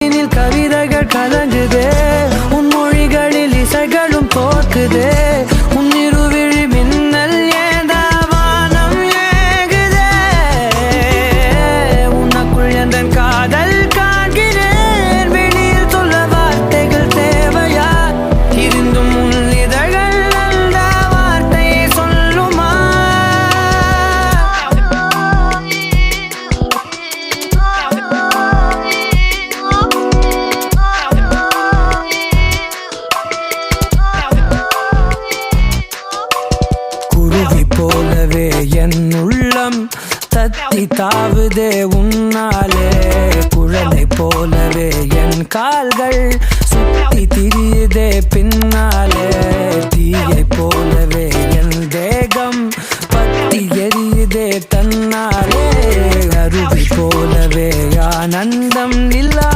கவிதைகள் கலங்குதே உன் மொழிகளில் இசைகளும் தோற்குதே உன் இருவிழி மின்னல் ஏதா வானம் ஏகுதே உனக்குள் என்ற காதல் காண்கிறேன் வெளியில் சொல்ல வார்த்தைகள் தேவையா இருந்தும் உன் இதழ்கள் அந்த வார்த்தையை சொல்லுமா குருவி போலவே என் உள்ளம் தத்தி தாவுதே உன்னாலே குழந்தை போலவே என் கால்கள் சுத்தி திரியுதே பின்னாலே தீயை போலவே என் தேகம் பத்தி எரியுதே தன்னாலே அருவி போலவே ஆனந்தம் இல்லா